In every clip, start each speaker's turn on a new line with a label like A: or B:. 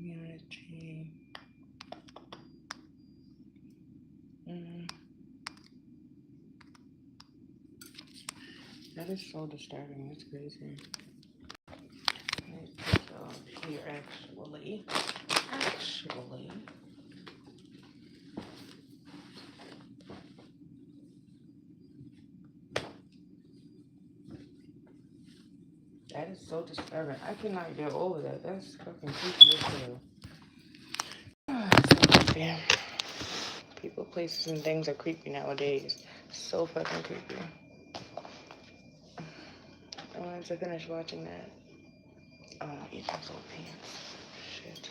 A: Community. That is so disturbing. That's crazy. Let me put it up here, actually. That is so disturbing. I cannot get over that. That's fucking creepy as hell. So creepy. People, places, and things are creepy nowadays. So fucking creepy. I wanted to finish watching that. I want to eat those old pants. Shit.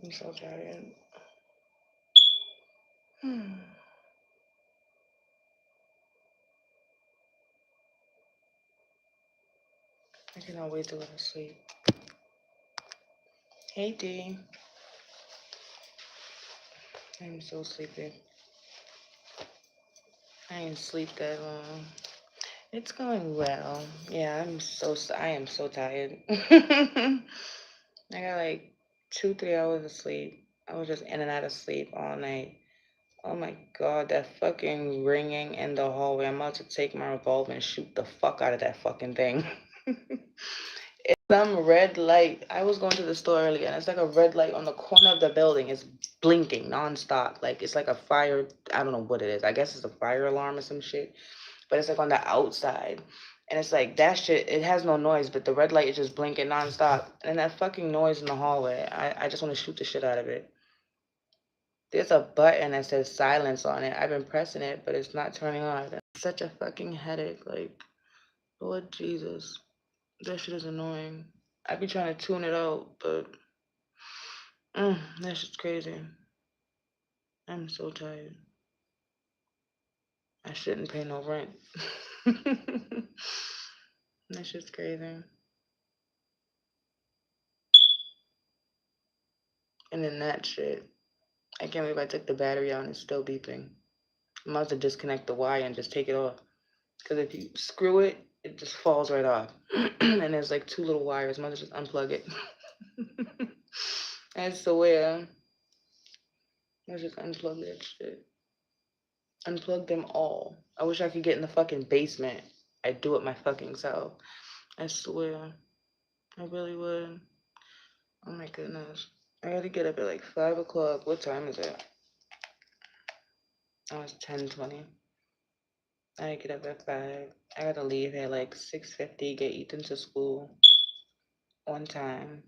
A: I'm so tired. I cannot wait to go to sleep. Hey, D. I'm so sleepy. I didn't sleep that long. It's going well. Yeah, I am so tired. I got like 2, 3 hours of sleep. I was just in and out of sleep all night. Oh my god, that fucking ringing in the hallway. I'm about to take my revolver and shoot the fuck out of that fucking thing. It's some red light. I was going to the store earlier and it's like a red light on the corner of the building. It's blinking nonstop. Like it's like a fire. I don't know what it is. I guess it's a fire alarm or some shit. But it's like on the outside. And it's like that shit, it has no noise, but the red light is just blinking nonstop. And that fucking noise in the hallway, I just want to shoot the shit out of it. There's a button that says silence on it. I've been pressing it, but it's not turning on. That's such a fucking headache. Like, Lord Jesus. That shit is annoying. I be trying to tune it out, but that shit's crazy. I'm so tired. I shouldn't pay no rent. That shit's crazy. And then that shit. I can't believe I took the battery out and it's still beeping. I might have to disconnect the wire and just take it off. Because if you screw it, it just falls right off. And there's like 2 little wires. I might as well just unplug it. I swear. Let's just unplug that shit. Unplug them all. I wish I could get in the fucking basement. I'd do it my fucking self. I swear. I really would. Oh my goodness. I gotta get up at like 5 o'clock. What time is it? Oh, it's 10:20. I get up at 5. I gotta leave at like 6:50, get Ethan to school on time.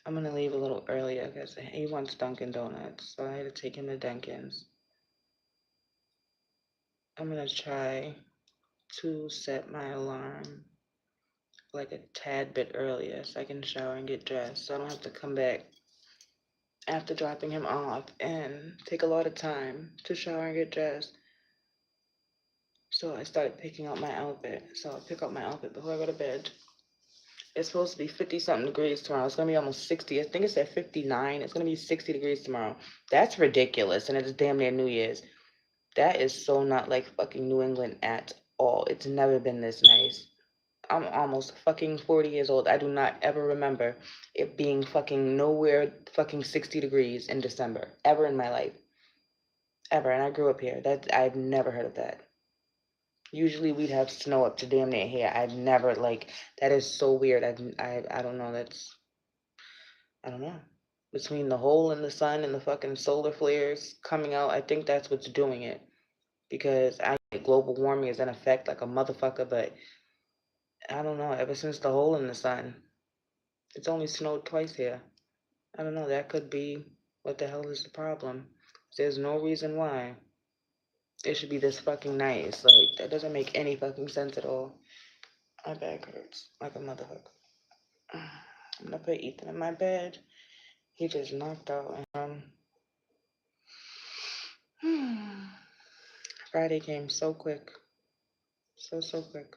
A: I'm gonna leave a little earlier because he wants Dunkin' Donuts, so I had to take him to Dunkin's. I'm gonna try to set my alarm like a tad bit earlier so I can shower and get dressed so I don't have to come back after dropping him off and take a lot of time to shower and get dressed. So I started picking out my outfit. So I'll pick out my outfit before I go to bed. It's supposed to be 50 something degrees tomorrow. It's gonna be almost 60. I think it's at 59. It's gonna be 60 degrees tomorrow. That's ridiculous. And it's damn near New Year's. That is so not like fucking New England at all. It's never been this nice. I'm almost fucking 40 years old. I do not ever remember it being fucking nowhere fucking 60 degrees in December. Ever in my life. Ever. And I grew up here. I've never heard of that. Usually we'd have snow up to damn near here. I've never like that is so weird. I don't know. I don't know. Between the hole in the sun and the fucking solar flares coming out, I think that's what's doing it. Because I global warming is in effect like a motherfucker, but I don't know. Ever since the hole in the sun, it's only snowed twice here. I don't know. That could be what the hell is the problem. There's no reason why it should be this fucking nice. Like that doesn't make any fucking sense at all. My back hurts like a motherfucker. I'm gonna put Ethan in my bed. He just knocked out. Friday came so quick. So quick.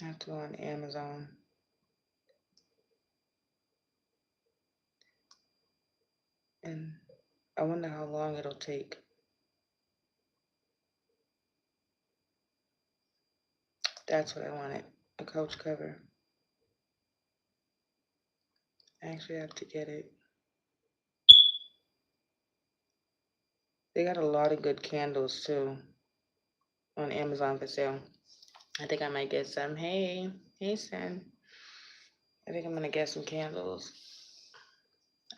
A: I have to go on Amazon. And I wonder how long it'll take. That's what I wanted. A couch cover. I actually have to get it. They got a lot of good candles too on Amazon for sale. I think I might get some. Hey, son. I think I'm gonna get some candles.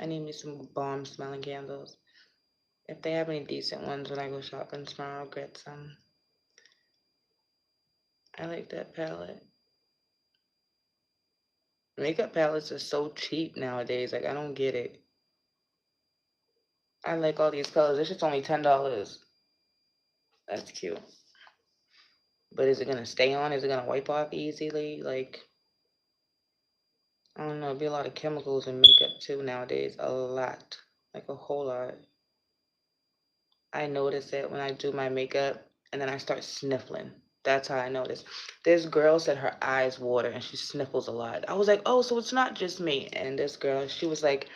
A: I need me some bomb smelling candles. If they have any decent ones when I go shopping tomorrow, I'll get some. I like that palette. Makeup palettes are so cheap nowadays. Like, I don't get it. I like all these colors. This shit's only $10. That's cute. But is it gonna stay on? Is it gonna wipe off easily? Like, I don't know. It'd be a lot of chemicals in makeup too nowadays. A lot. Like a whole lot. I notice it when I do my makeup and then I start sniffling. That's how I notice. This girl said her eyes water and she sniffles a lot. I was like, oh, so it's not just me. And this girl, she was like,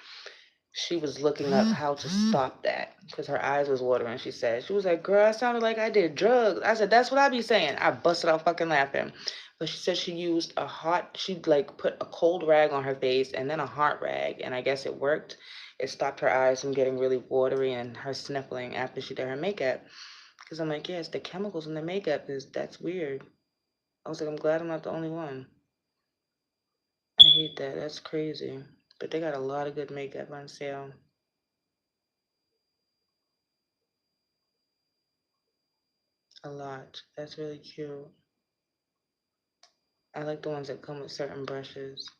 A: she was looking up how to stop that because her eyes was watering. She was like, girl, I sounded like I did drugs. I said, that's what I be saying. I busted out fucking laughing. But she said she used she like put a cold rag on her face and then a hot rag. And I guess it worked. It stopped her eyes from getting really watery and her sniffling after she did her makeup. Because I'm like, yes, the chemicals in the makeup that's weird. I was like, I'm glad I'm not the only one. I hate that. That's crazy. But they got a lot of good makeup on sale. A lot. That's really cute. I like the ones that come with certain brushes.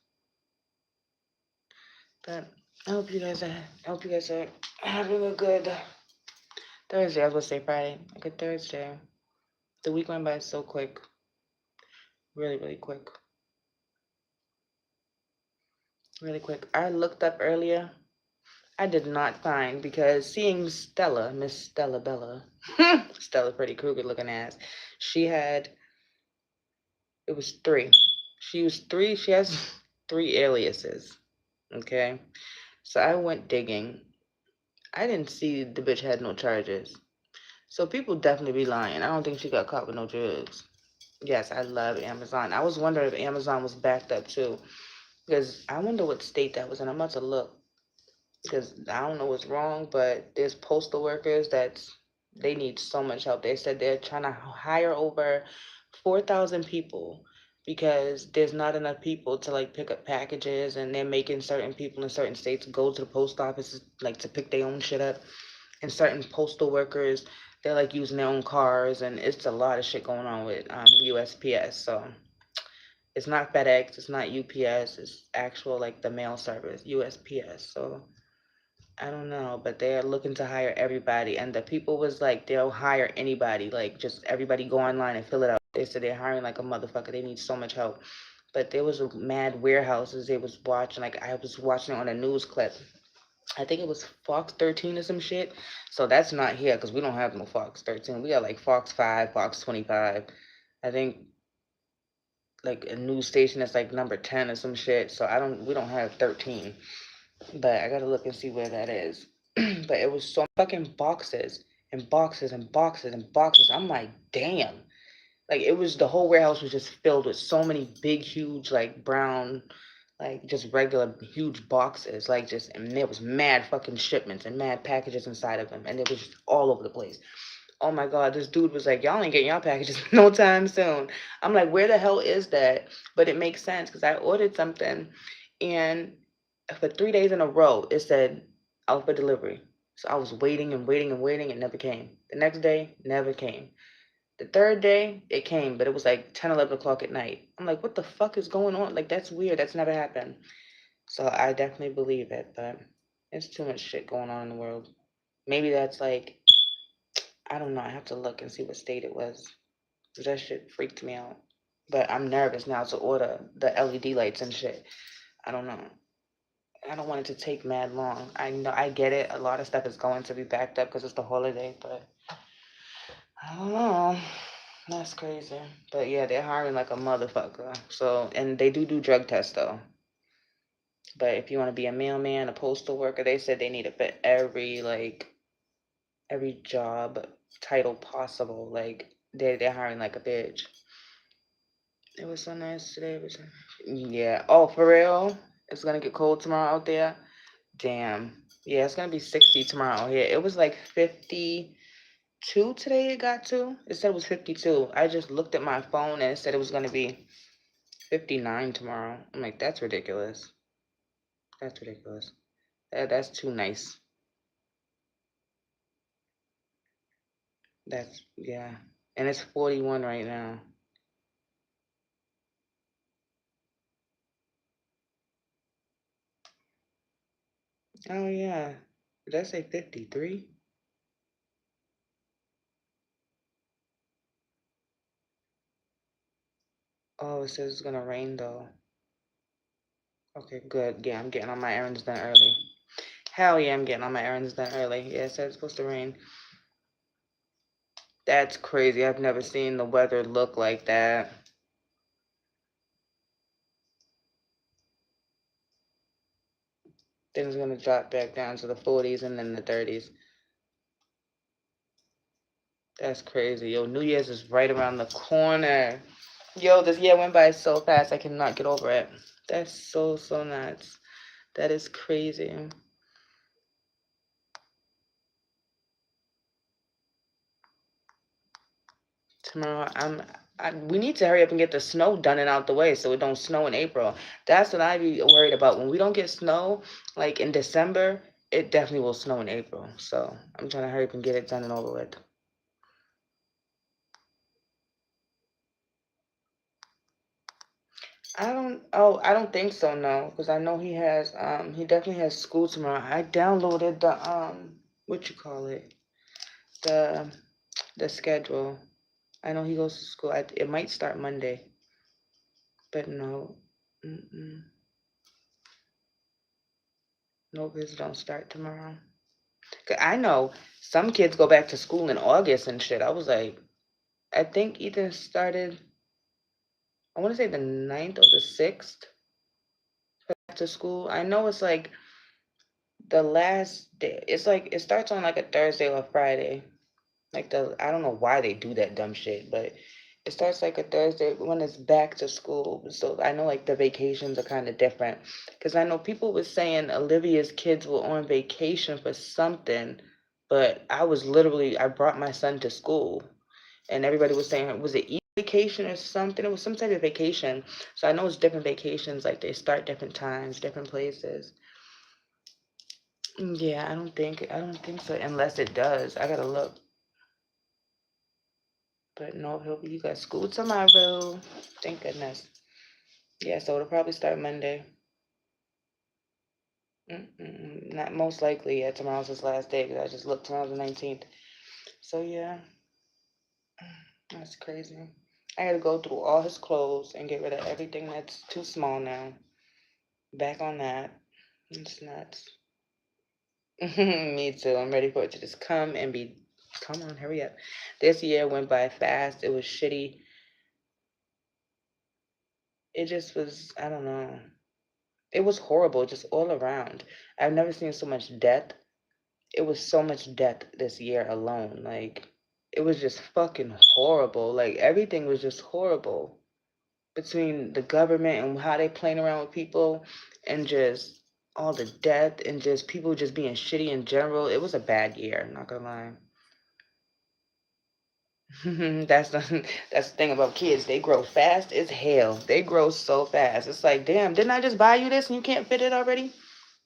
A: But I hope you guys are having a good Thursday. I was gonna say Friday. A good Thursday. The week went by so quick. Really, really quick. Really quick. I looked up earlier. I did not find because seeing Stella, Miss Stella Bella, Stella Freddy Krueger looking ass, she had it was three. She was three. She has three aliases. Okay. So I went digging. I didn't see the bitch had no charges. So people definitely be lying. I don't think she got caught with no drugs. Yes, I love Amazon. I was wondering if Amazon was backed up too. Because I wonder what state that was in. I'm about to look. Because I don't know what's wrong, but there's postal workers they need so much help. They said they're trying to hire over 4,000 people because there's not enough people to like pick up packages, and they're making certain people in certain states go to the post office like to pick their own shit up. And certain postal workers, they're like using their own cars, and it's a lot of shit going on with USPS. So it's not FedEx, it's not UPS, it's actual like the mail service, USPS. So I don't know, but they're looking to hire everybody, and the people was like they'll hire anybody, like just everybody go online and fill it out. They said they're hiring like a motherfucker. They need so much help. But there was a mad warehouses they was watching. Like I was watching it on a news clip. I think it was Fox 13 or some shit. So that's not here because we don't have no Fox 13. We got like Fox 5, Fox 25. I think like a news station that's like number 10 or some shit. So we don't have 13. But I gotta look and see where that is. But it was so fucking boxes and boxes and boxes and boxes. I'm like, damn. Like it was the whole warehouse was just filled with so many big, huge, like brown, like just regular huge boxes. Like just and there was mad fucking shipments and mad packages inside of them. And it was just all over the place. Oh my God, this dude was like, y'all ain't getting y'all packages no time soon. I'm like, where the hell is that? But it makes sense because I ordered something and for 3 days in a row, it said out for delivery. So I was waiting and waiting and waiting. It never came. The next day, never came. The third day, it came, but it was like 10, 11 o'clock at night. I'm like, what the fuck is going on? Like, that's weird. That's never happened. So I definitely believe it, but it's too much shit going on in the world. Maybe that's like, I don't know. I have to look and see what state it was. 'Cause that shit freaked me out. But I'm nervous now to order the LED lights and shit. I don't know. I don't want it to take mad long. I know I get it. A lot of stuff is going to be backed up because it's the holiday, but I don't know. That's crazy. But yeah, they're hiring like a motherfucker. So, and they do drug tests though. But if you want to be a mailman, a postal worker, they said they need it for every job title possible. Like they're hiring like a bitch. It was so nice today. It was, yeah. Oh, for real? It's gonna get cold tomorrow out there. Damn. Yeah, it's gonna be 60 tomorrow here. It was like 52 today. It got to. It said it was 52. I just looked at my phone and it said it was gonna be 59 tomorrow. I'm like, that's ridiculous. That's ridiculous. That's too nice. That's yeah. And it's 41 right now. Oh yeah. Did I say 53? Oh, it says it's gonna rain though. Okay, good. Yeah, I'm getting on my errands done early. Hell yeah, I'm getting on my errands done early. Yeah, it said it's supposed to rain. That's crazy. I've never seen the weather look like that. Then it's gonna drop back down to the 40s and then the 30s. That's crazy. Yo, New Year's is right around the corner. Yo, this year went by so fast, I cannot get over it. That's so nuts. That is crazy. Tomorrow, we need to hurry up and get the snow done and out the way so it don't snow in April. That's what I be worried about. When we don't get snow, like in December, it definitely will snow in April. So I'm trying to hurry up and get it done and over with. I don't think so, no, because I know he definitely has school tomorrow. I downloaded the, what you call it, the, the schedule. I know he goes to school. It might start Monday, but no, mm-mm. Nope, his don't start tomorrow. 'Cause I know some kids go back to school in August and shit. I was like, I think Ethan started, I want to say the 9th or the 6th back to school. I know it's like the last day. It's like it starts on like a Thursday or Friday. Like I don't know why they do that dumb shit, but it starts like a Thursday when it's back to school. So I know like the vacations are kind of different because I know people were saying Olivia's kids were on vacation for something, but I brought my son to school and everybody was saying was it vacation or something? It was some type of vacation. So I know it's different vacations. Like they start different times, different places. Yeah, I don't think so unless it does. I gotta look. But no, you got school tomorrow. Thank goodness. Yeah, so it'll probably start Monday. Not most likely. Yeah, tomorrow's his last day because I just looked. Tomorrow's the 19th. So yeah, that's crazy. I got to go through all his clothes and get rid of everything that's too small now. Back on that. It's nuts. Me too. I'm ready for it to just come and be. Come on, hurry up. This year went by fast. It was shitty. It just was. I don't know. It was horrible, just all around. I've never seen so much death. It was so much death this year alone. Like, it was just fucking horrible. Like, everything was just horrible between the government and how they playing around with people and just all the death and just people just being shitty in general. It was a bad year, not gonna lie. That's the thing about kids. They grow fast as hell. They grow so fast. It's like, damn, didn't I just buy you this and you can't fit it already?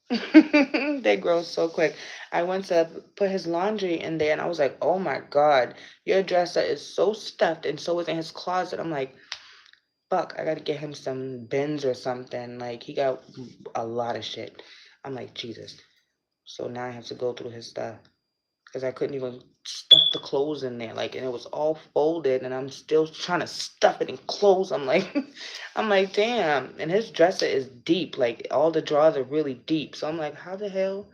A: They grow so quick. I went to put his laundry in there and I was like, oh my God, your dresser is so stuffed and so is in his closet. I'm like, fuck, I gotta get him some bins or something. Like, he got a lot of shit. I'm like, Jesus. So now I have to go through his stuff. because I couldn't even stuff the clothes in there. Like, and it was all folded, and I'm still trying to stuff it in clothes. I'm like, I'm like, damn. And his dresser is deep. Like, all the drawers are really deep. So I'm like, how the hell?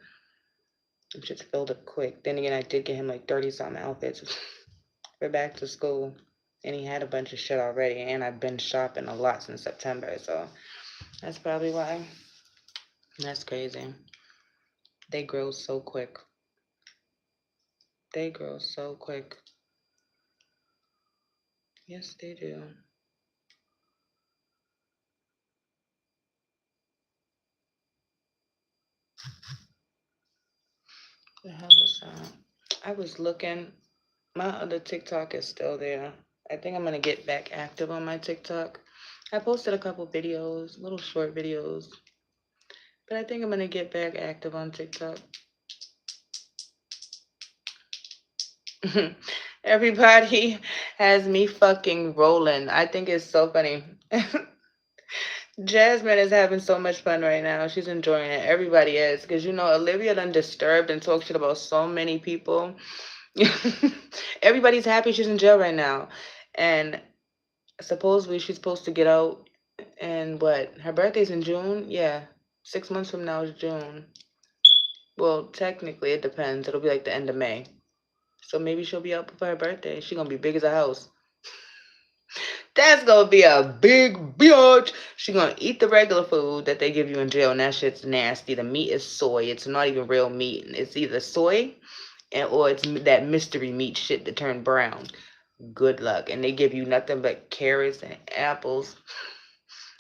A: It just filled up quick. Then again, I did get him like 30 something outfits for back to school. And he had a bunch of shit already. And I've been shopping a lot since September. So that's probably why. That's crazy. They grow so quick. They grow so quick. Yes, they do. The hell is that? I was looking. My other TikTok is still there. I think I'm gonna get back active on my TikTok. I posted a couple videos, little short videos, but I think I'm gonna get back active on TikTok. Everybody has me fucking rolling. I think it's so funny. Jasmine is having so much fun right now. She's enjoying it. Everybody is. Because, Olivia done disturbed and talked shit about so many people. Everybody's happy she's in jail right now. And supposedly she's supposed to get out in what? Her birthday's in June? Yeah. 6 months from now is June. Well, technically, it depends. It'll be like the end of May. So maybe she'll be out before her birthday. She's going to be big as a house. That's gonna be a big bitch. She gonna eat the regular food that they give you in jail, and that shit's nasty. The meat is soy. It's not even real meat. It's either soy or it's that mystery meat shit that turned brown. Good luck. And they give you nothing but carrots and apples.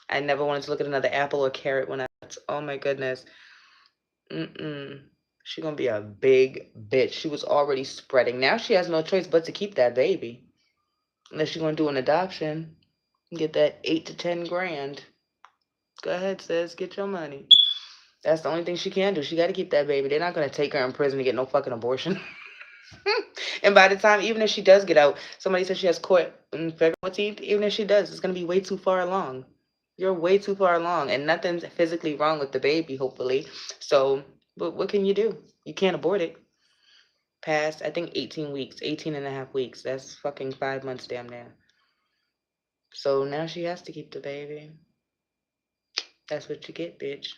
A: I never wanted to look at another apple or carrot when oh my goodness. Mm-mm. She gonna be a big bitch. She was already spreading. Now she has no choice but to keep that baby. Unless she's gonna do an adoption. Get that 8 to 10 grand. Go ahead, sis. Get your money. That's the only thing she can do. She got to keep that baby. They're not going to take her in prison to get no fucking abortion. And by the time, even if she does get out, somebody says she has court on February 14th. Even if she does, it's going to be way too far along. You're way too far along. And nothing's physically wrong with the baby, hopefully. So, what can you do? You can't abort it. Past, I think, 18 weeks, 18 and a half weeks. That's fucking 5 months damn near. So now she has to keep the baby. That's what you get, bitch.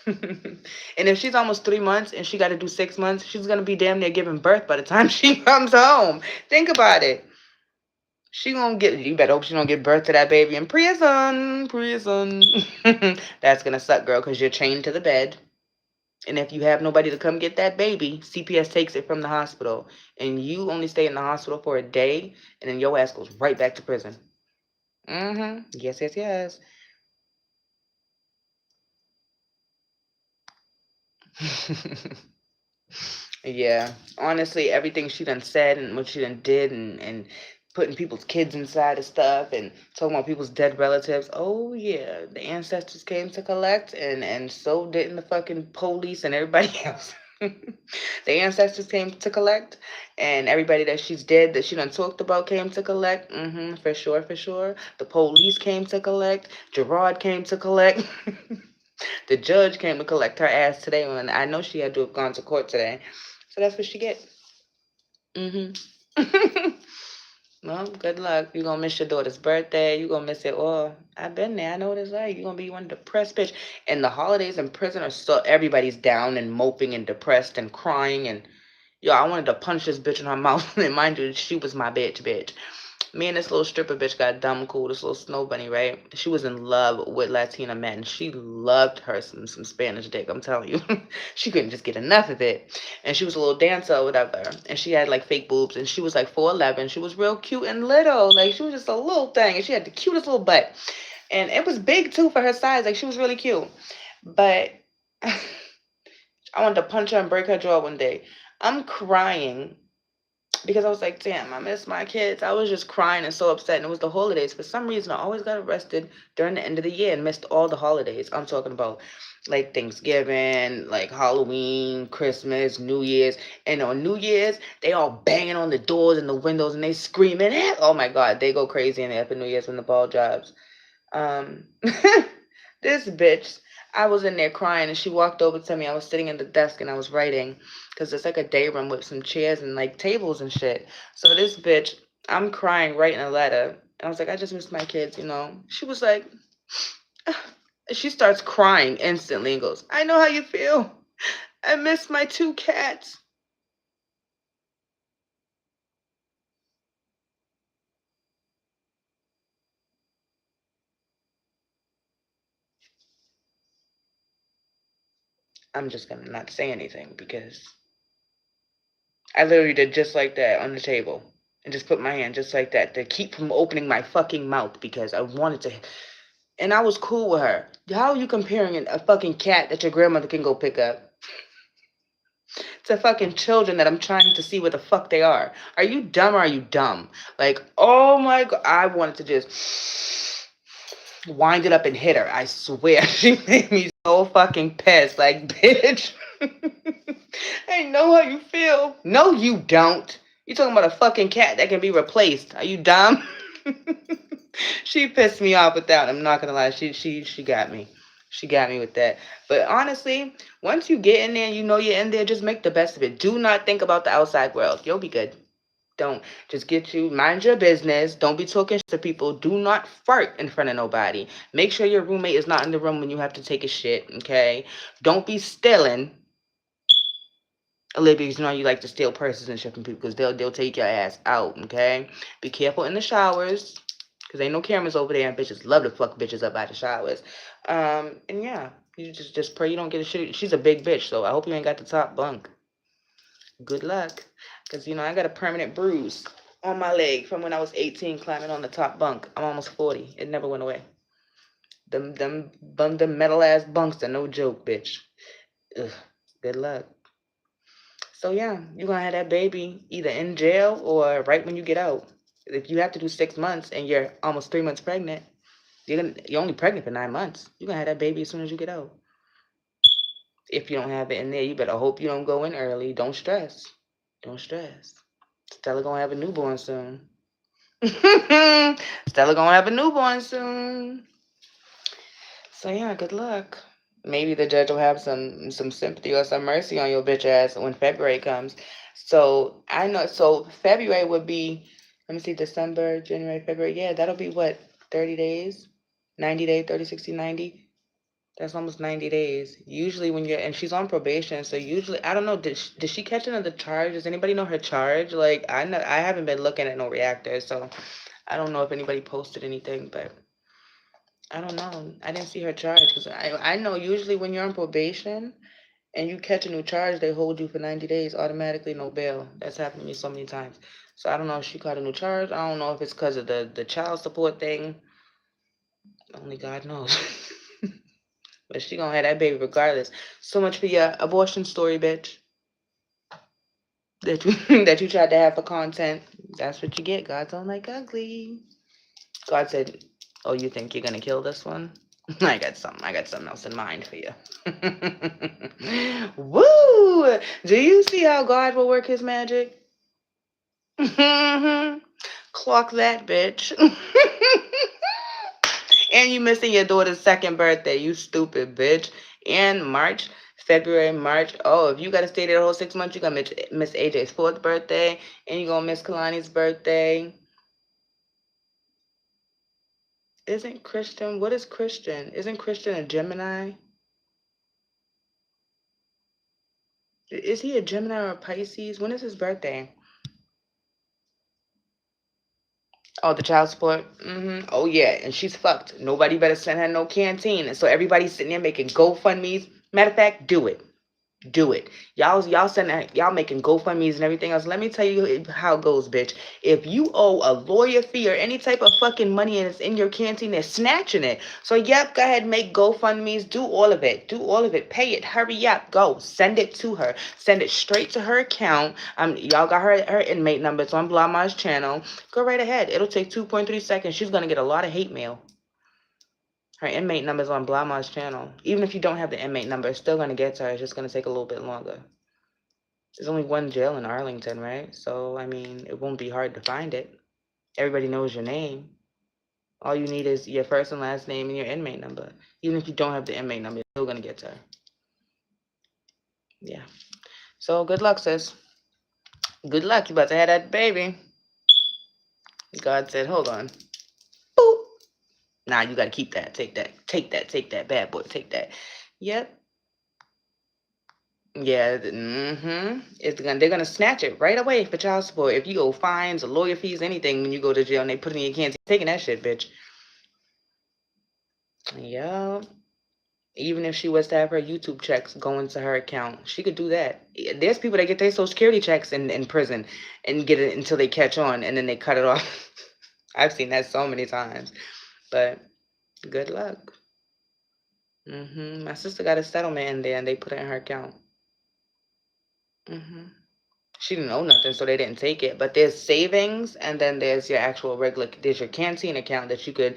A: And if she's almost 3 months and she got to do 6 months, she's going to be damn near giving birth by the time she comes home. Think about it. She gonna get, you better hope she don't give birth to that baby in prison. Prison. That's gonna suck, girl, because you're chained to the bed. And if you have nobody to come get that baby, CPS takes it from the hospital. And you only stay in the hospital for a day, and then your ass goes right back to prison. Yes, yes, yes. Yeah, honestly, everything she done said and what she done did and putting people's kids inside of stuff and talking about people's dead relatives. Oh yeah, the ancestors came to collect and so didn't the fucking police and everybody else. The ancestors came to collect and everybody that she's dead that she done talked about came to collect. For sure, for sure. The police came to collect. Gerard came to collect. The judge came to collect her ass today when I know she had to have gone to court today. So that's what she get. Well, good luck. You're gonna miss your daughter's birthday. You're gonna miss it all. I've been there. I know what it's like. You're gonna be one depressed bitch. And the holidays in prison are so everybody's down and moping and depressed and crying and yo, I wanted to punch this bitch in her mouth. And mind you, she was my bitch. Me and this little stripper bitch got dumb cool, this little snow bunny, right? She was in love with Latina men. She loved her some Spanish dick, I'm telling you. She couldn't just get enough of it. And she was a little dancer or whatever. And she had like fake boobs. And she was like 4'11". She was real cute and little. Like she was just a little thing. And she had the cutest little butt. And it was big too for her size. Like she was really cute. But I wanted to punch her and break her jaw one day. I'm crying because I was like, damn, I miss my kids. I was just crying and so upset. And it was the holidays. For some reason, I always got arrested during the end of the year and missed all the holidays. I'm talking about like Thanksgiving, like Halloween, Christmas, New Year's. And on New Year's, they all banging on the doors and the windows and they screaming. Oh my God, they go crazy in there for New Year's when the ball drops. Um, this bitch, I was in there crying, and she walked over to me. I was sitting at the desk and I was writing, because it's like a day room with some chairs and like tables and shit. So this bitch, I'm crying, writing a letter. And I was like, I just miss my kids, you know. She was like, she starts crying instantly and goes, I know how you feel. I miss my 2 cats. I'm just gonna not say anything because I literally did just like that on the table and just put my hand just like that to keep from opening my fucking mouth because I wanted to. And I was cool with her. How are you comparing a fucking cat that your grandmother can go pick up to fucking children that I'm trying to see what the fuck they are? Are you dumb or are you dumb? Like, oh my God. I wanted to just wind it up and hit her. I swear. She made me so fucking pissed. Like, bitch. I know how you feel. No, you don't. You talking about a fucking cat that can be replaced. Are you dumb? She pissed me off with that. I'm not gonna lie. She got me. She got me with that. But honestly, once you get in there and you know you're in there, just make the best of it. Do not think about the outside world. You'll be good. Don't. Just mind your business. Don't be talking shit to people. Do not fart in front of nobody. Make sure your roommate is not in the room when you have to take a shit, okay? Don't be stealing. Olivia, you know you like to steal purses and shit from people because they'll take your ass out, okay? Be careful in the showers because ain't no cameras over there and bitches love to fuck bitches up out the showers. And yeah, you just pray you don't get a shit. She's a big bitch, so I hope you ain't got the top bunk. Good luck, because you know I got a permanent bruise on my leg from when I was 18 climbing on the top bunk. I'm almost 40. It never went away. Them metal ass bunks are no joke, bitch. Ugh. Good luck. So yeah, you're gonna have that baby either in jail or right when you get out. If you have to do 6 months and you're almost 3 months pregnant, you're only pregnant for 9 months. You're gonna have that baby as soon as you get out. If you don't have it in there, you better hope you don't go in early. Don't stress. Don't stress. Stella gonna have a newborn soon. Stella gonna have a newborn soon. So yeah, good luck. Maybe the judge will have some sympathy or some mercy on your bitch ass when February comes. So I know. So February would be. Let me see. December, January, February. Yeah, that'll be what, 30 days, 90 days, 30, 60, 90. That's almost 90 days. Usually when you're and she's on probation, so usually I don't know. Did she catch another charge? Does anybody know her charge? Like I know I haven't been looking at no reactors, so I don't know if anybody posted anything, but. I don't know. I didn't see her charge because I know usually when you're on probation and you catch a new charge, they hold you for 90 days automatically, no bail. That's happened to me so many times. So I don't know if she caught a new charge. I don't know if it's because of the child support thing. Only God knows. But she gonna have that baby regardless. So much for your abortion story, bitch. That you that you tried to have for content. That's what you get. God don't like ugly. God said, "Oh, you think you're gonna kill this one? I got something. I got something else in mind for you." Woo! Do you see how God will work His magic? Clock that, bitch. And you missing your daughter's second birthday, you stupid bitch. And March, February, March. Oh, if you gotta stay there the whole 6 months, you gonna miss AJ's fourth birthday, and you gonna miss Kalani's birthday. Isn't Christian? What is Christian? Isn't Christian a Gemini? Is he a Gemini or a Pisces? When is his birthday? Oh, the child support. Oh yeah, and she's fucked. Nobody better send her no canteen. And so everybody's sitting there making GoFundmes. Matter of fact, do it. Do it. Y'all sending y'all making GoFundMe's and everything else. Let me tell you how it goes, bitch. If you owe a lawyer fee or any type of fucking money and it's in your canteen, they're snatching it. So yep, go ahead, make GoFundMe's. Do all of it. Do all of it. Pay it. Hurry up. Go. Send it to her. Send it straight to her account. Y'all got her inmate number. It's on Blama's channel. Go right ahead. It'll take 2.3 seconds. She's gonna get a lot of hate mail. Her inmate number is on Blama's channel. Even if you don't have the inmate number, it's still gonna get to her. It's just gonna take a little bit longer. There's only one jail in Arlington, right? So, I mean, it won't be hard to find it. Everybody knows your name. All you need is your first and last name and your inmate number. Even if you don't have the inmate number, you're still gonna get to her. Yeah. So good luck, sis. Good luck. You about to have that baby. God said, hold on. Boop. Nah, you gotta keep that. Take that. Take that. Take that. Bad boy. Take that. Yep. Yeah. They're gonna snatch it right away for child support. If you owe fines or lawyer fees, anything when you go to jail and they put it in your canteen, taking that shit, bitch. Yeah. Even if she was to have her YouTube checks go into her account, she could do that. There's people that get their Social Security checks in prison and get it until they catch on and then they cut it off. I've seen that so many times. But good luck. My sister got a settlement in there and they put it in her account. She didn't owe nothing, so they didn't take it. But there's savings, and then there's your actual regular. There's your canteen account that you can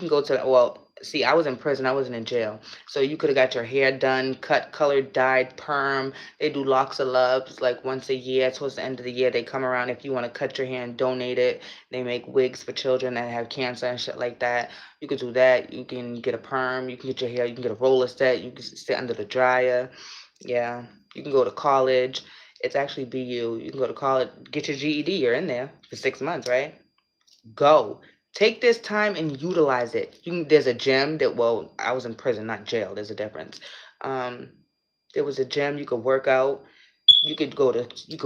A: go to. Well, see, I was in prison. I wasn't in jail, so you could have got your hair done, cut, colored, dyed, perm. They do locks of loves like once a year. Towards the end of the year, they come around if you want to cut your hair and donate it. They make wigs for children that have cancer and shit like that. You could do that. You can get a perm. You can get your hair. You can get a roller set. You can sit under the dryer. Yeah, you can go to college. It's actually BU. You can go to college, get your GED. You're in there for 6 months, right? Go. Take this time and utilize it. There's a gym that, well, I was in prison, not jail. There's a difference. Um, there was a gym you could work out. You could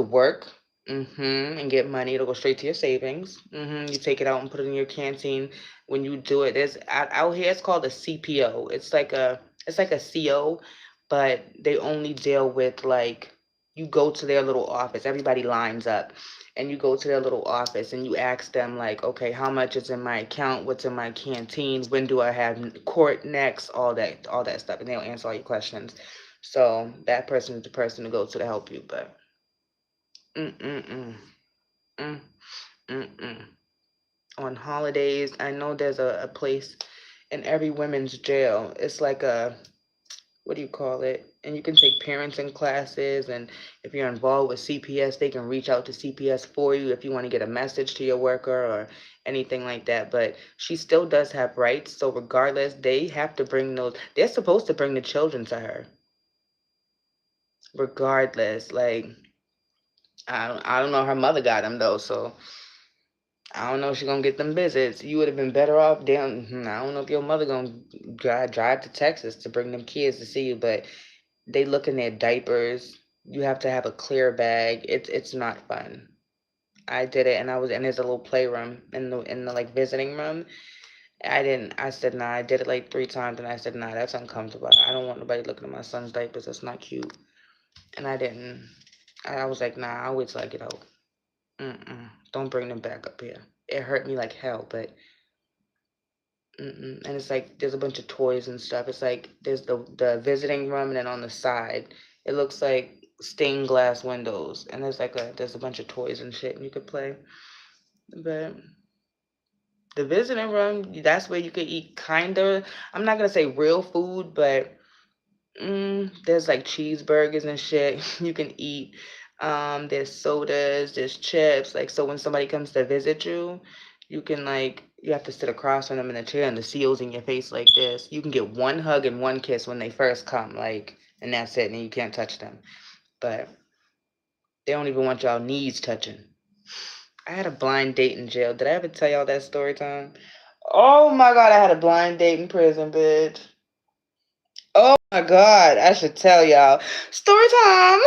A: work, and get money. It'll go straight to your savings. You take it out and put it in your canteen. When you do it, there's out here. It's called a CPO. It's like a CO, but they only deal with like you go to their little office. Everybody lines up, and you go to their little office and you ask them like, okay, how much is in my account? What's in my canteen? When do I have court next? All that stuff, and they'll answer all your questions. So that person is the person to go to help you. But mm-mm-mm, mm-mm-mm. On holidays, I know there's a place in every women's jail. It's like a, what do you call it? And you can take parenting classes. And if you're involved with CPS, they can reach out to CPS for you if you want to get a message to your worker or anything like that. But she still does have rights. So regardless, they're supposed to bring the children to her. Regardless, like, I don't know. Her mother got him though, so I don't know if she's gonna get them visits. You would have been better off down. I don't know if your mother gonna drive to Texas to bring them kids to see you, but they look in their diapers. You have to have a clear bag. It's not fun. I did it, and there's a little playroom in the like visiting room. I didn't. I said nah. I did it like 3 times, and I said nah. That's uncomfortable. I don't want nobody looking at my son's diapers. That's not cute. And I didn't. I was like nah. I'll wait till I get out. Don't bring them back up here. It hurt me like hell, but and it's like there's a bunch of toys and stuff. It's like there's the visiting room, and then on the side, it looks like stained glass windows, and there's a bunch of toys and shit, and you could play. But the visiting room, that's where you could eat kinda. I'm not gonna say real food, but there's like cheeseburgers and shit you can eat. There's sodas, there's chips. Like, so when somebody comes to visit you, you have to sit across from them in a chair and the seal's in your face like this. You can get one hug and one kiss when they first come, like, and that's it, and you can't touch them. But they don't even want y'all knees touching. I had a blind date in jail. Did I ever tell y'all that story time? Oh my god, I had a blind date in prison, bitch. Oh my god, I should tell y'all. Story time.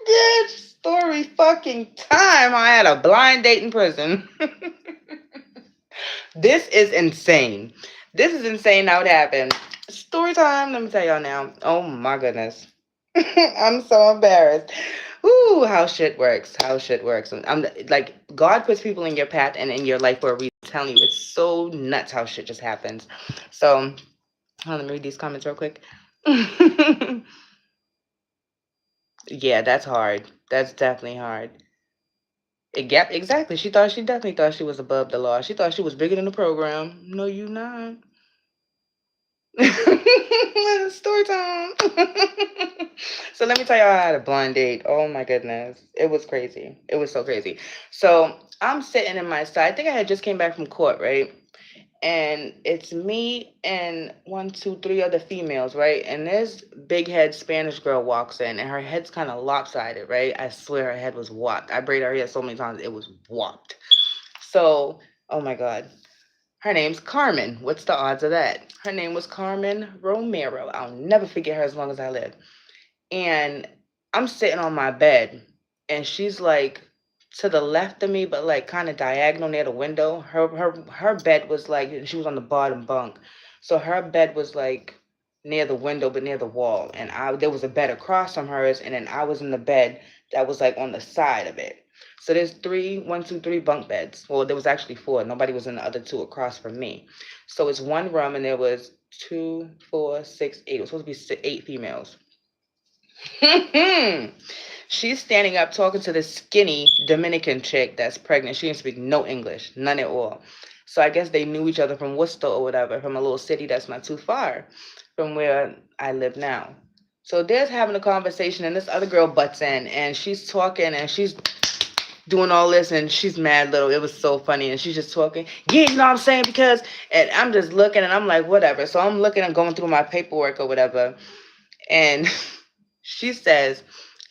A: Bitch, story fucking time. I had a blind date in prison. This is insane. This is insane how it happened. Story time. Let me tell y'all now. Oh my goodness. I'm so embarrassed. Ooh, how shit works. How shit works. I'm like, God puts people in your path and in your life for a reason. I'm telling you, it's so nuts how shit just happens. So, let me read these comments real quick. Yeah, that's hard. That's definitely hard. Yep, exactly. She definitely thought she was above the law. She thought she was bigger than the program. No, you not. Story time. So let me tell y'all I had a blind date. Oh my goodness. It was crazy. It was so crazy. So I'm sitting in my side. I think I had just came back from court, right? and it's me and one, two, three other females, right? And this big head Spanish girl walks in, and her head's kind of lopsided, right? I swear her head was warped. I braided her hair so many times it was warped. So, oh my god, her name's Carmen. What's the odds of that? Her name was Carmen Romero. I'll never forget her as long as I live. And I'm sitting on my bed, and she's like to the left of me, but like kind of diagonal near the window. Her bed was like, she was on the bottom bunk, so her bed was like near the window, but near the wall. And I there was a bed across from hers, and then I was in the bed that was like on the side of it. So there's one, two, three bunk beds. Well, there was actually four. Nobody was in the other two across from me. So it's one room, and there was two, four, six, eight. It was supposed to be eight females. She's standing up talking to this skinny Dominican chick that's pregnant. She didn't speak no English, none at all. So I guess they knew each other from Worcester or whatever, from a little city that's not too far from where I live now. So they're having a conversation, and this other girl butts in, and she's talking, and she's doing all this, and she's mad little. It was so funny, and she's just talking. Yeah, you know what I'm saying? Because, and I'm just looking, and I'm like, whatever. So I'm looking and going through my paperwork or whatever, and she says,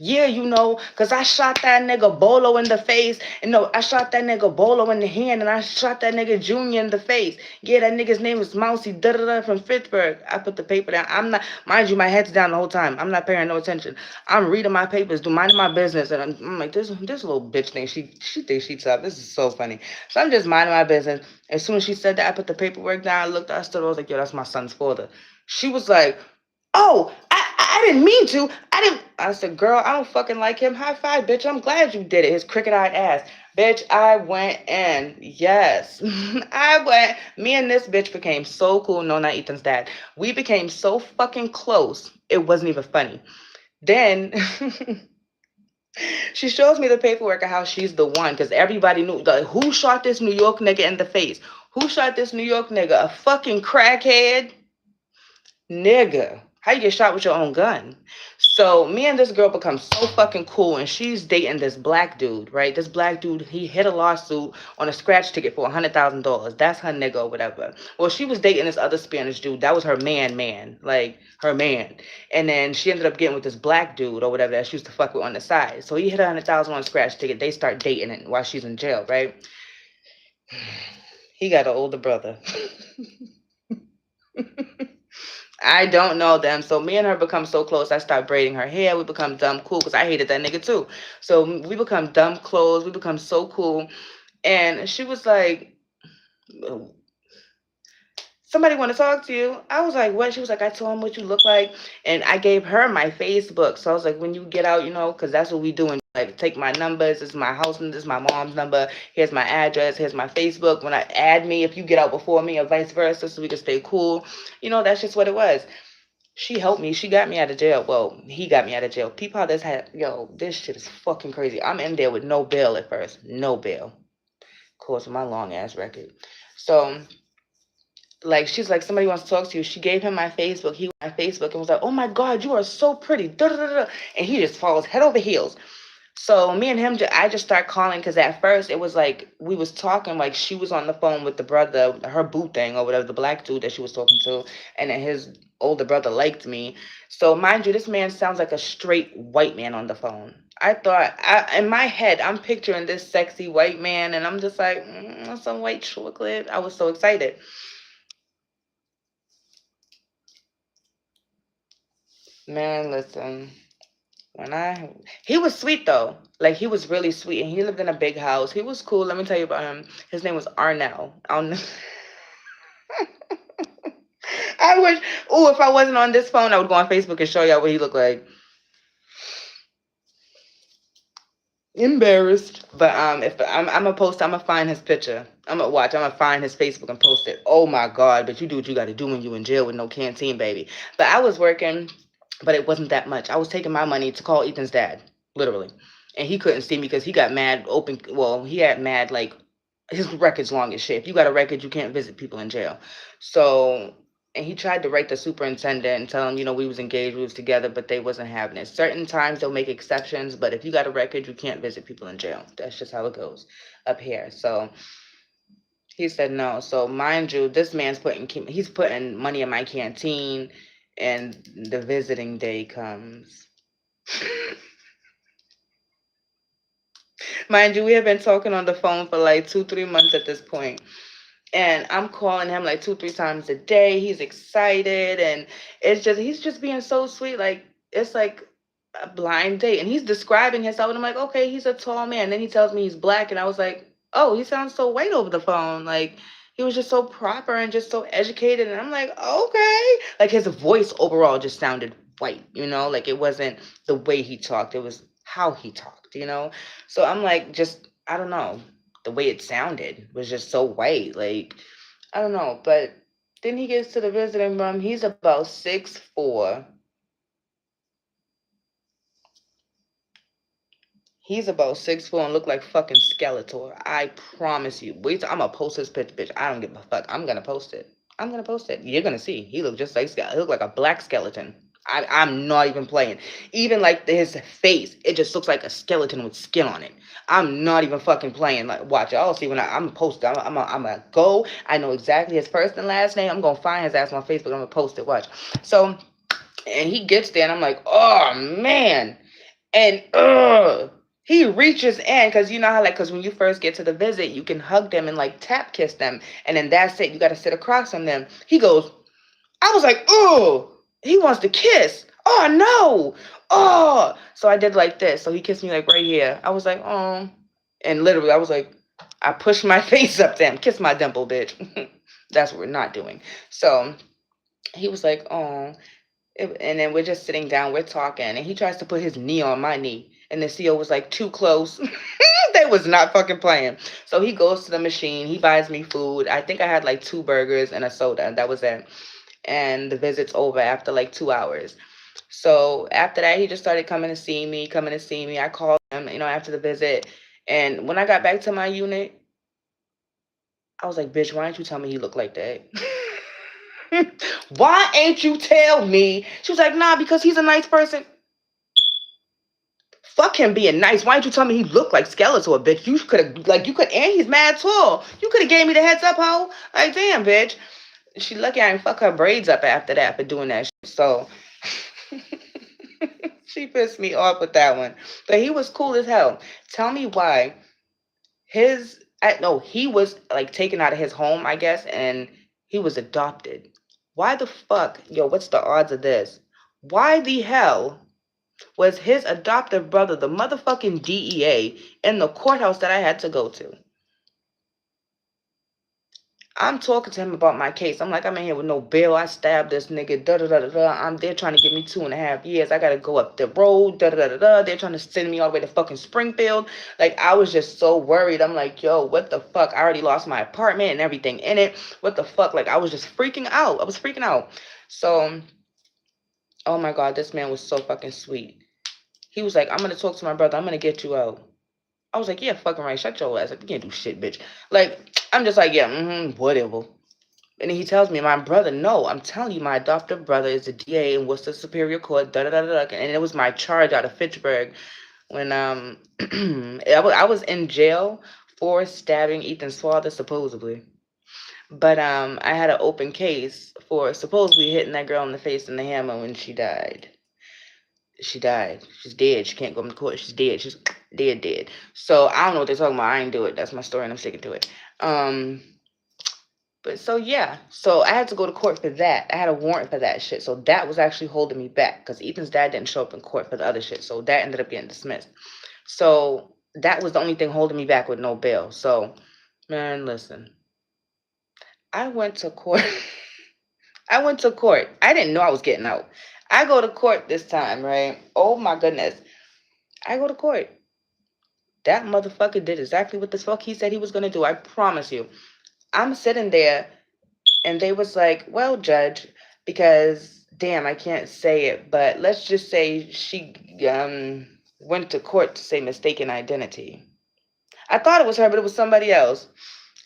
A: yeah, you know, because I shot that nigga Bolo in the face. And no, I shot that nigga Bolo in the hand, and I shot that nigga Junior in the face. Yeah, that nigga's name is Mousy da-da-da from Pittsburgh. I put the paper down. I'm not, mind you, my head's down the whole time. I'm not paying no attention. I'm reading my papers, minding my business. And I'm like, this little bitch thing, she thinks she's tough. This is so funny. So I'm just minding my business. As soon as she said that, I put the paperwork down. I looked, I stood, I was like, yo, that's my son's father. She was like, oh, I didn't mean to. I didn't. I said, girl, I don't fucking like him. High five, bitch. I'm glad you did it. His crooked eyed ass. Bitch, I went in. Yes. I went. Me and this bitch became so cool. No, not Ethan's dad. We became so fucking close. It wasn't even funny. Then she shows me the paperwork of how she's the one, because everybody knew who shot this New York nigga in the face. Who shot this New York nigga? A fucking crackhead? Nigga, how you get shot with your own gun? So me and this girl become so fucking cool, and she's dating this black dude, right? This black dude, he hit a lawsuit on a scratch ticket for $100,000. That's her nigga or whatever. Well, she was dating this other Spanish dude. That was her man, like her man. And then she ended up getting with this black dude or whatever that she used to fuck with on the side. So he hit 100,000 on a scratch ticket. They start dating it while she's in jail, right? He got an older brother. I don't know them. So me and her become so close. I start braiding her hair. We become dumb cool because I hated that nigga too. So we become dumb close. We become so cool. And she was like, somebody want to talk to you. I was like, what? She was like, I told him what you look like. And I gave her my Facebook. So I was like, when you get out, you know, because that's what we do. And like, take my numbers. This is my house. This is my mom's number. Here's my address. Here's my Facebook. When I add me, if you get out before me or vice versa, so we can stay cool. You know, that's just what it was. She helped me. She got me out of jail. Well, he got me out of jail. People out this had, yo, this shit is fucking crazy. I'm in there with no bail at first. No bail. Of course, my long ass record. So, like, she's like, somebody wants to talk to you. She gave him my Facebook. He went on my Facebook and was like, oh my God, you are so pretty. Da, da, da, da. And he just follows head over heels. So me and him, I just start calling because at first it was like we was talking like she was on the phone with the brother, her boo thing or whatever, the black dude that she was talking to, and then his older brother liked me. So mind you, this man sounds like a straight white man on the phone. I thought, in my head, I'm picturing this sexy white man, and I'm just like, some white chocolate. I was so excited. Man, listen. He was sweet though. Like he was really sweet, and he lived in a big house. He was cool. Let me tell you about him. His name was Arnell. I wish. Oh, if I wasn't on this phone, I would go on Facebook and show y'all what he looked like. Embarrassed, but if I'm gonna post, I'm gonna find his picture. I'm gonna watch. I'm gonna find his Facebook and post it. Oh my God! But you do what you got to do when you in jail with no canteen, baby. But I was working, but it wasn't that much. I was taking my money to call Ethan's dad, literally, and he couldn't see me because he got mad. Open. Well, he had mad like his record's long as shit. If you got a record, you can't visit people in jail. So, and he tried to write the superintendent and tell him, you know, we was engaged, we was together, but they wasn't having it. Certain times they'll make exceptions, but if you got a record, you can't visit people in jail. That's just how it goes up here. So He said no. So mind you, this man's he's putting money in my canteen, and the visiting day comes. Mind you, we have been talking on the phone for like 2, 3 months at this point. And I'm calling him like 2, 3 times a day. He's excited, and he's just being so sweet. Like it's like a blind date, and he's describing himself, and I'm like, okay, he's a tall man. And then he tells me he's black, and I was like, oh, he sounds so white over the phone. Like he was just so proper and just so educated, and I'm like, okay, like his voice overall just sounded white, like it wasn't the way he talked, it was how he talked. So I'm like, just I don't know, the way it sounded was just so white. Like, I don't know. But then he gets to the visiting room. He's about 6'4". He's about 6'4" and look like fucking Skeletor. I promise you. Wait, I'm gonna post this picture, bitch. I don't give a fuck. I'm gonna post it. I'm gonna post it. You're gonna see. He looked just like He looked like a black skeleton. I'm not even playing. Even like his face, it just looks like a skeleton with skin on it. I'm not even fucking playing. Like, watch it. I'll see when I'm gonna post it. I'm gonna go. I know exactly his first and last name. I'm gonna find his ass on Facebook. I'm gonna post it. Watch. So, and he gets there, and I'm like, oh man. And he reaches in, because you know how, like, because when you first get to the visit, you can hug them and like tap kiss them, and then that's it. You got to sit across from them. He goes, I was like, oh, he wants to kiss. Oh no. Oh, so I did like this. So he kissed me like right here. I was like, oh, and literally I was like, I pushed my face up to him, kiss my dimple, bitch. That's what we're not doing. So he was like, oh, and then we're just sitting down, we're talking, and he tries to put his knee on my knee. And the CO was like, too close. They was not fucking playing. So he goes to the machine, he buys me food. I think I had like 2 burgers and a soda, and that was it. And the visit's over after like 2 hours. So after that, he just started coming to see me. I called him, after the visit. And when I got back to my unit, I was like, bitch, why didn't you tell me he looked like that? Why ain't you tell me? She was like, nah, because he's a nice person. Fuck him being nice. Why didn't you tell me he looked like Skeletor, bitch? You could have, like, and he's mad tall. You could have gave me the heads up, ho. Like, damn, bitch. She lucky I didn't fuck her braids up after that for doing that shit. So, she pissed me off with that one. But he was cool as hell. Tell me why he was, like, taken out of his home, I guess, and he was adopted. Why the fuck, what's the odds of this? Why the hell was his adoptive brother, the motherfucking DEA, in the courthouse that I had to go to? I'm talking to him about my case. I'm like, I'm in here with no bail. I stabbed this nigga. Da da da da da. They're trying to give me 2.5 years. I gotta go up the road. Da da da da da. They're trying to send me all the way to fucking Springfield. Like, I was just so worried. I'm like, yo, what the fuck? I already lost my apartment and everything in it. What the fuck? Like, I was just freaking out. I was freaking out. So, oh my god, this man was so fucking sweet. He was like, I'm gonna talk to my brother. I'm gonna get you out. I was like, yeah, fucking right. Shut your ass up. You can't do shit, bitch. Like, I'm just like, yeah, whatever. And then he tells me, my brother, no, I'm telling you, my adoptive brother is a DA in Worcester Superior Court, da da da da. And it was my charge out of Fitchburg when I was in jail for stabbing Ethan's father, supposedly. But I had an open case for supposedly hitting that girl in the face in the hammer when she died. She died. She's dead. She can't go to court. She's dead. She's dead. So I don't know what they're talking about. I ain't do it. That's my story, and I'm sticking to it. But so yeah, so I had to go to court for that. I had a warrant for that shit. So that was actually holding me back because Ethan's dad didn't show up in court for the other shit. So that ended up getting dismissed. So that was the only thing holding me back with no bail. So, man, listen. I went to court. I went to court. I didn't know I was getting out. I go to court this time, right? Oh my goodness. I go to court. That motherfucker did exactly what the fuck he said he was gonna do. I promise you. I'm sitting there and they was like, well, judge, because damn, I can't say it, but let's just say she went to court to say mistaken identity. I thought it was her, but it was somebody else.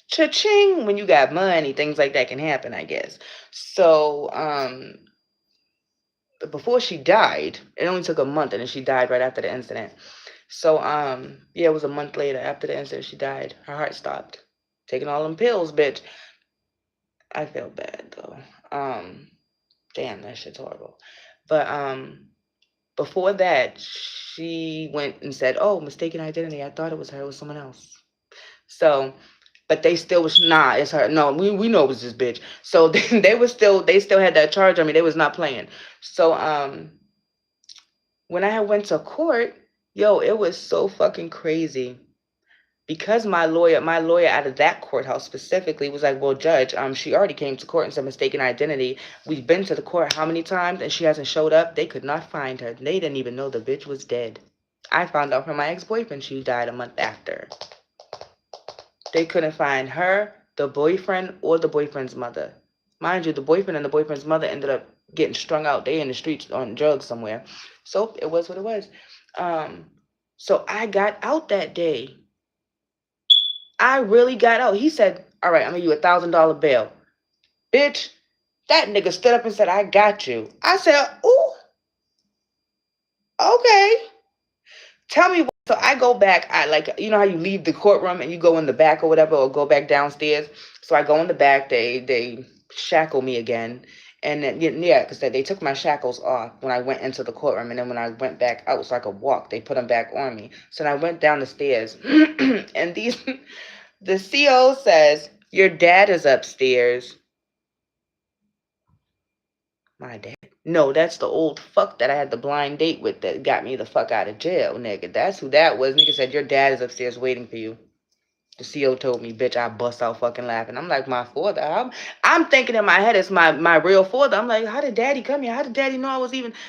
A: Cha-ching, when you got money, things like that can happen, I guess. So before she died, it only took a month, and then she died right after the incident. So yeah, it was a month later after the incident she died. Her heart stopped. taking all them pills, bitch. I feel bad though. Damn, that shit's horrible. But before that, she went and said, "Oh, mistaken identity. I thought it was her. It was someone else." So, but they still was it's her. No, we know it was this bitch. So they still had that charge on me. They was not playing. So when I had went to court, yo, it was so fucking crazy. Because my lawyer out of that courthouse specifically was like, well, judge, she already came to court and said mistaken identity. We've been to the court how many times and she hasn't showed up. They could not find her. They didn't even know the bitch was dead. I found out from my ex-boyfriend she died a month after. They couldn't find her, the boyfriend, or the boyfriend's mother. Mind you, the boyfriend and the boyfriend's mother ended up getting strung out. They in the streets on drugs somewhere. So it was what it was. Um, so I got out that day. I really got out. He said, "All right, I'm gonna give you $1,000 bail." Bitch, that nigga stood up and said, "I got you." I said, "Ooh, okay." Tell me what. So I go back. I like, you know how you leave the courtroom and you go in the back or whatever, or go back downstairs. So I go in the back. They shackle me again, and then yeah, because they took my shackles off when I went into the courtroom, and then when I went back out so I could walk, they put them back on me. So then I went down the stairs, and the CO says, "Your dad is upstairs." My dad. No, that's the old fuck that I had the blind date with that got me the fuck out of jail, nigga. That's who that was. Nigga said, "Your dad is upstairs waiting for you." The CO told me, bitch, I bust out fucking laughing. I'm like, my father? I'm thinking in my head it's my real father. I'm like, how did daddy come here? How did daddy know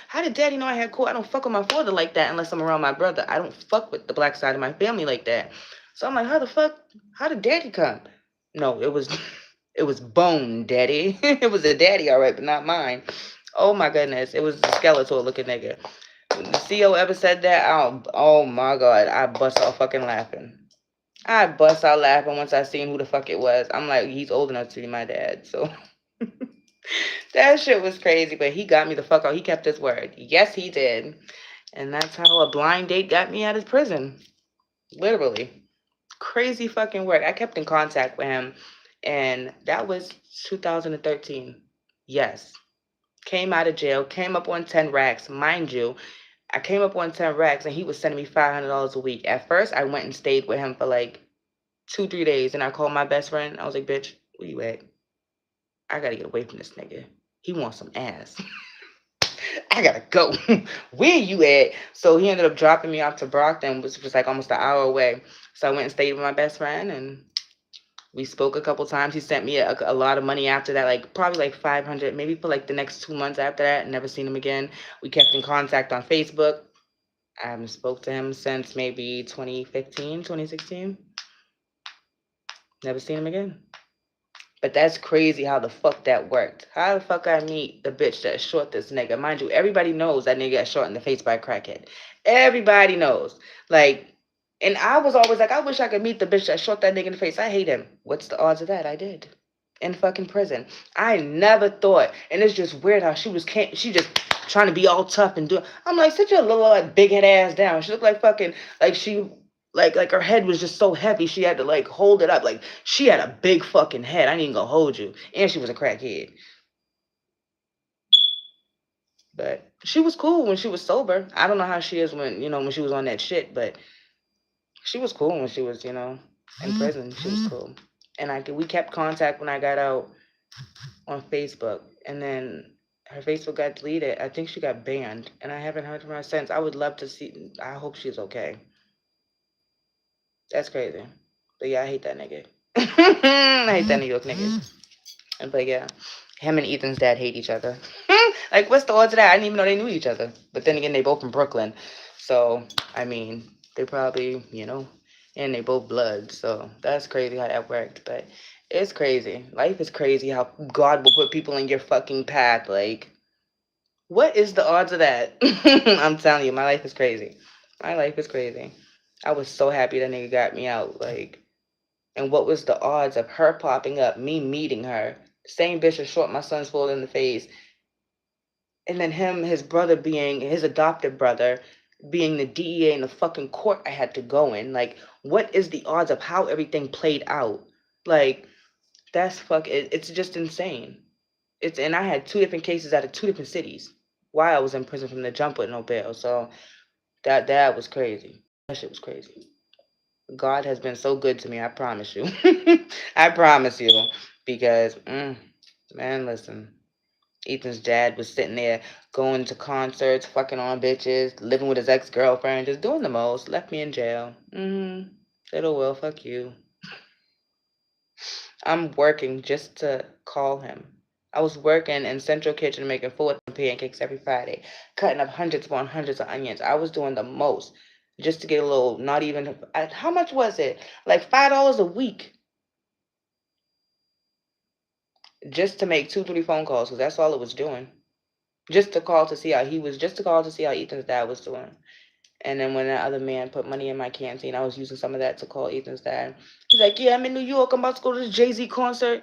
A: how did daddy know I had court? I don't fuck with my father like that unless I'm around my brother. I don't fuck with the black side of my family like that. So I'm like, how did daddy come? No, it was, it was Bone Daddy. It was a daddy, all right, but not mine. Oh my goodness. It was the skeletal looking nigga. When the CO ever said that, oh my God, I bust out fucking laughing. I bust out laughing once I seen who the fuck it was. I'm like, he's old enough to be my dad. So that shit was crazy, but he got me the fuck out. He kept his word. Yes, he did. And that's how a blind date got me out of prison. Literally. Crazy fucking work. I kept in contact with him, and that was 2013. Yes. Came out of jail, came up on 10 racks. Mind you, I came up on 10 racks, and he was sending me $500 a week. At first, I went and stayed with him for like 2, 3 days, and I called my best friend. I was like, "Bitch, where you at? I gotta get away from this nigga. He wants some ass. I gotta go. Where you at?" So he ended up dropping me off to Brockton, which was like almost an hour away. So I went and stayed with my best friend, and we spoke a couple times. He sent me a lot of money after that, like probably like 500, maybe for like the next 2 months after that. Never seen him again. We kept in contact on Facebook. I haven't spoke to him since maybe 2015, 2016. Never seen him again. But that's crazy how the fuck that worked. How the fuck I meet the bitch that shot this nigga? Mind you, everybody knows that nigga got shot in the face by a crackhead. Everybody knows. Like, and I was always like, I wish I could meet the bitch that shot that nigga in the face. I hate him. What's the odds of that? I did. In fucking prison. I never thought. And it's just weird how she just trying to be all tough and do. I'm like, sit your little like big head ass down. She looked like fucking like she like her head was just so heavy she had to like hold it up. Like she had a big fucking head. I ain't even gonna hold you. And she was a crackhead. But she was cool when she was sober. I don't know how she is when, when she was on that shit, but she was cool when she was, in prison. She was cool. And we kept contact when I got out on Facebook. And then her Facebook got deleted. I think she got banned. And I haven't heard from her since. I would love to see. I hope she's okay. That's crazy. But yeah, I hate that nigga. I hate that New York nigga. But yeah, him and Ethan's dad hate each other. Like, what's the odds of that? I didn't even know they knew each other. But then again, they both from Brooklyn. So, I mean, they probably, and they both blood. So that's crazy how that worked. But it's crazy. Life is crazy how God will put people in your fucking path. Like, what is the odds of that? I'm telling you, my life is crazy. My life is crazy. I was so happy that nigga got me out. Like, and what was the odds of her popping up, me meeting her, same bitch that shot my son's full in the face, and then his brother being his adopted brother, being the DEA in the fucking court I had to go in. Like, what is the odds of how everything played out? Like, it's just insane. And I had 2 different cases out of 2 different cities while I was in prison from the jump with no bail. So that was crazy. That shit was crazy. God has been so good to me. I promise you. I promise you. Because, man, listen. Ethan's dad was sitting there going to concerts, fucking on bitches, living with his ex-girlfriend, just doing the most. Left me in jail. Little Will, fuck you. I'm working just to call him. I was working in Central Kitchen making 4 pancakes every Friday, cutting up hundreds upon hundreds of onions. I was doing the most just to get a little, not even, how much was it? Like $5 a week just to make 2, 3 phone calls because that's all it was doing. Just to call to see how he was, just to call to see how Ethan's dad was doing. And then when that other man put money in my canteen, I was using some of that to call Ethan's dad. He's like, yeah, I'm in New York. I'm about to go to this Jay-Z concert.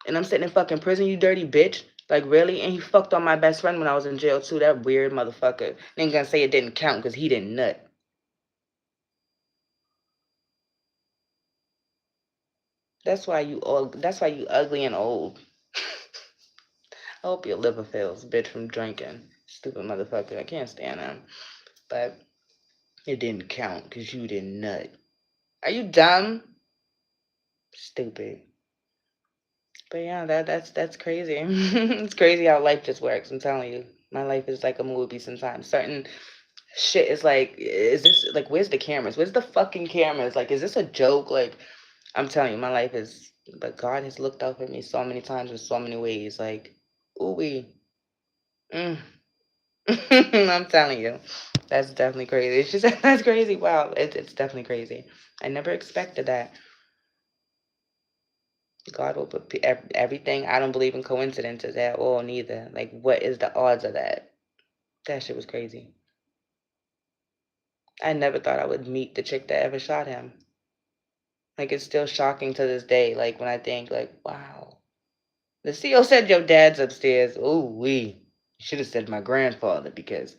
A: And I'm sitting in fucking prison, you dirty bitch. Like, really? And he fucked on my best friend when I was in jail, too. That weird motherfucker. Ain't gonna say it didn't count because he didn't nut. That's why you ugly and old. I hope your liver fails, bitch, from drinking. Stupid motherfucker. I can't stand him. But it didn't count because you didn't nut. Are you dumb? Stupid. But yeah, that's crazy. It's crazy how life just works. I'm telling you, my life is like a movie sometimes. Certain shit is like, is this like, where's the cameras? Where's the fucking cameras? Like, is this a joke? Like, I'm telling you, my life is. But God has looked out for me so many times in so many ways. Like, ooh wee. Mm. I'm telling you, that's definitely crazy. It's just that's crazy. Wow, it's definitely crazy. I never expected that. God will put everything. I don't believe in coincidences at all, neither. Like, what is the odds of that? That shit was crazy. I never thought I would meet the chick that ever shot him. Like, it's still shocking to this day. Like, when I think, like, wow. The CEO said your dad's upstairs. Ooh, wee. You should have said my grandfather because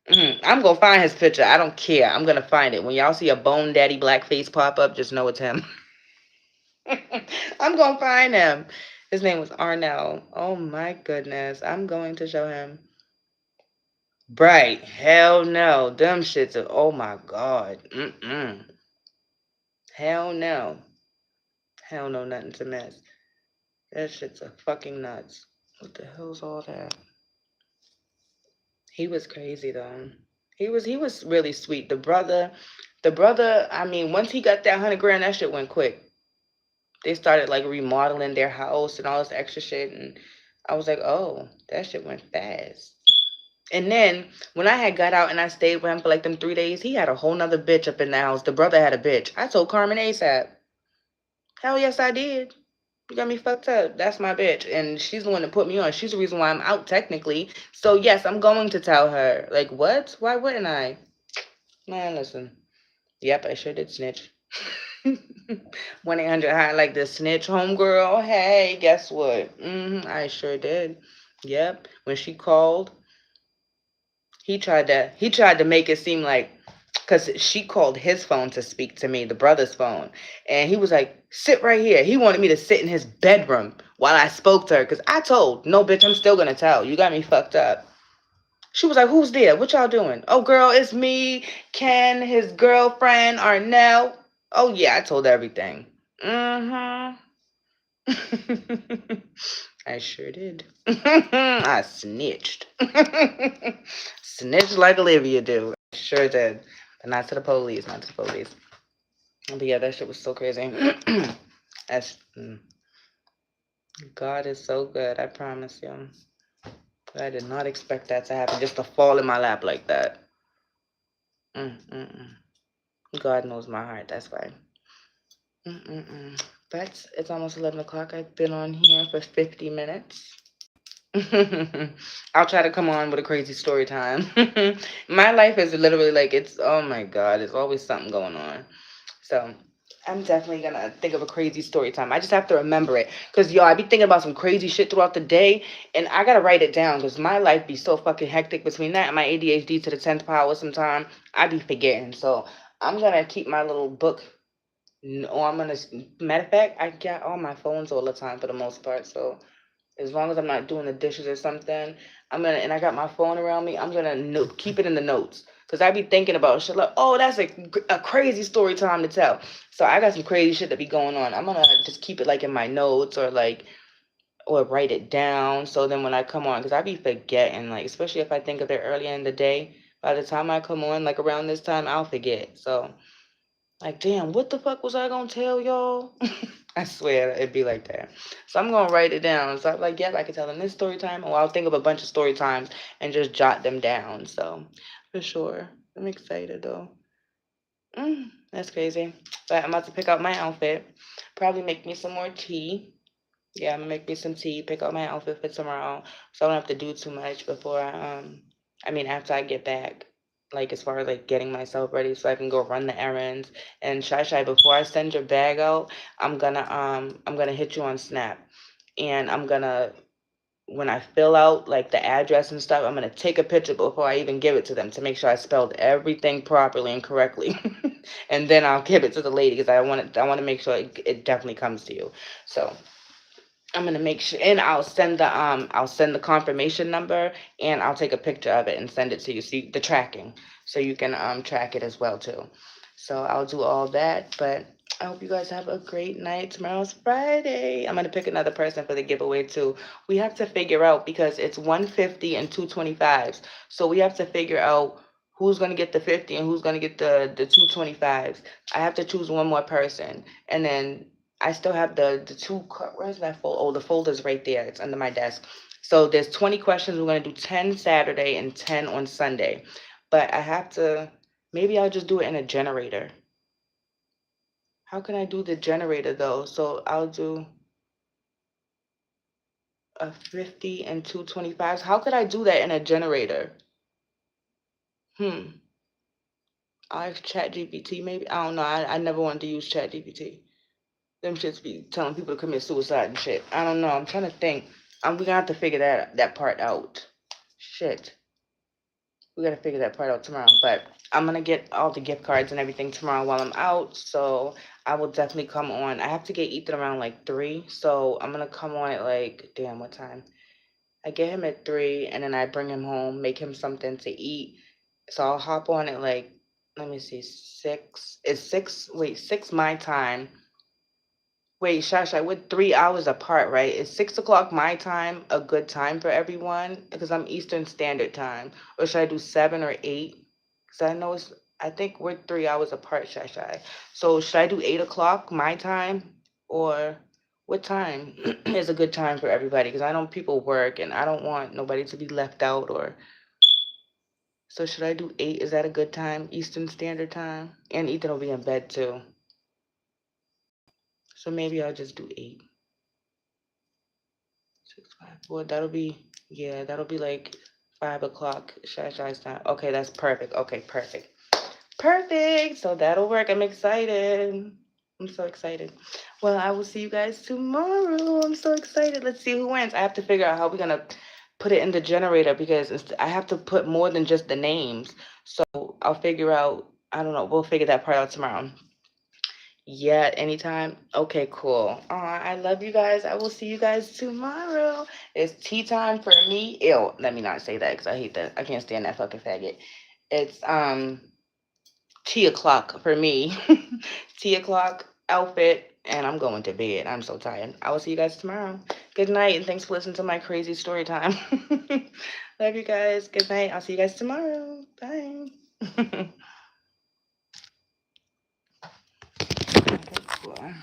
A: I'm going to find his picture. I don't care. I'm going to find it. When y'all see a Bone Daddy blackface pop up, just know it's him. I'm going to find him. His name was Arnell. Oh, my goodness. I'm going to show him. Right. Hell no. Them shits are, oh, my God. Hell no. Hell no, nothing to miss. That shit's a fucking nuts. What the hell's all that? He was crazy though. He was really sweet. The brother. I mean, once he got that 100 grand, that shit went quick. They started like remodeling their house and all this extra shit, and I was like, oh, that shit went fast. And then when I had got out and I stayed with him for like them 3 days, he had a whole nother bitch up in the house. The brother had a bitch. I told Carmen ASAP. Hell yes, I did. You got me fucked up. That's my bitch. And she's the one that put me on. She's the reason why I'm out technically. So yes, I'm going to tell her. Like, what? Why wouldn't I? Man, listen. Yep, I sure did snitch. 1-800 high like the snitch homegirl. Hey, guess what? I sure did. Yep. When she called, he tried to make it seem like, because she called his phone to speak to me, the brother's phone, and he was like, sit right here. He wanted me to sit in his bedroom while I spoke to her, because I told, no bitch, I'm still gonna tell. You got me fucked up. She was like, who's there? What y'all doing? Oh girl, it's me, Ken, his girlfriend, Arnell. Oh yeah, I told everything. I sure did. I snitched. Snitched like Olivia do. I sure did. But not to the police, not to the police. But yeah, that shit was so crazy. That's God is so good, I promise you. I did not expect that to happen, just to fall in my lap like that. God knows my heart, that's why. But it's almost 11 o'clock. I've been on here for 50 minutes. I'll try to come on with a crazy story time. My life is literally like, it's, oh my God, there's always something going on. So I'm definitely gonna think of a crazy story time. I just have to remember it. Because, yo, I be thinking about some crazy shit throughout the day, and I gotta write it down because my life be so fucking hectic between that and my ADHD to the 10th power sometime. I be forgetting. So I'm gonna keep my little book No, matter of fact, I got all my phones all the time for the most part. So as long as I'm not doing the dishes or something, and I got my phone around me, I'm gonna keep it in the notes. Cause I be thinking about shit like, oh, that's a crazy story time to tell. So I got some crazy shit that be going on. I'm gonna just keep it like in my notes or write it down. So then when I come on, cause I be forgetting, like especially if I think of it earlier in the day. By the time I come on, like around this time, I'll forget. So like, damn, what the fuck was I gonna tell y'all? I swear it'd be like that. So I'm gonna write it down. So I'm like, yep, I can tell them this story time, or I'll think of a bunch of story times and just jot them down. So for sure, I'm excited though. That's crazy. But I'm about to pick out my outfit. Probably make me some more tea. Yeah, I'm gonna make me some tea. Pick out my outfit for tomorrow, so I don't have to do too much before I mean, after I get back. Like as far as like getting myself ready so I can go run the errands. And Shy Shy, before I send your bag out, I'm gonna hit you on Snap, and I'm gonna when I fill out like the address and stuff, I'm gonna take a picture before I even give it to them to make sure I spelled everything properly and correctly, and then I'll give it to the lady because I want to make sure it definitely comes to you. So I'm gonna make sure, and I'll send the confirmation number, and I'll take a picture of it and send it to you. See the tracking, so you can track it as well too. So I'll do all that, but I hope you guys have a great night. Tomorrow's Friday. I'm gonna pick another person for the giveaway too. We have to figure out because it's 150 and 225s, so we have to figure out who's gonna get the 50 and who's gonna get the 225s. I have to choose one more person, and then I still have the two. Where's that folder? Oh, the folder's right there. It's under my desk. So there's 20 questions. We're gonna do 10 Saturday and 10 on Sunday. But I have to. Maybe I'll just do it in a generator. How can I do the generator though? So I'll do a 50 and 225s. How could I do that in a generator? Hmm. I'll ask ChatGPT maybe. I don't know. I never wanted to use ChatGPT. Them shits be telling people to commit suicide and shit. I don't know. I'm trying to think. We gonna have to figure that part out. Shit, we gotta figure that part out tomorrow. But I'm gonna get all the gift cards and everything tomorrow while I'm out. So I will definitely come on. I have to get Ethan around like 3. So I'm gonna come on at like damn what time? I get him at 3, and then I bring him home, make him something to eat. So I'll hop on at like let me see 6. It's 6. Wait, 6 my time. Wait, Shasha, we're 3 hours apart, right? Is 6 o'clock my time a good time for everyone? Because I'm Eastern Standard Time. Or should I do 7 or 8? Because I think we're 3 hours apart, Shasha. So should I do 8 o'clock my time? Or what time is a good time for everybody? Because I know people work and I don't want nobody to be left out or. So should I do 8? Is that a good time? Eastern Standard Time? And Ethan will be in bed too. So maybe I'll just do 8. 6, 5, 4. That'll be like 5 o'clock. Shai's time. Okay, that's perfect. Okay, perfect. Perfect. So that'll work. I'm excited. I'm so excited. Well, I will see you guys tomorrow. I'm so excited. Let's see who wins. I have to figure out how we're gonna put it in the generator because I have to put more than just the names. So I'll figure out. I don't know. We'll figure that part out tomorrow. Yeah, anytime. Okay, cool. I love you guys. I will see you guys tomorrow. It's tea time for me. Ew, let me not say that because I hate that. I can't stand that fucking faggot. It's tea o'clock for me. Tea o'clock outfit, and I'm going to bed. I'm so tired. I will see you guys tomorrow. Good night, and thanks for listening to my crazy story time. Love you guys. Good night. I'll see you guys tomorrow. Bye. Cool.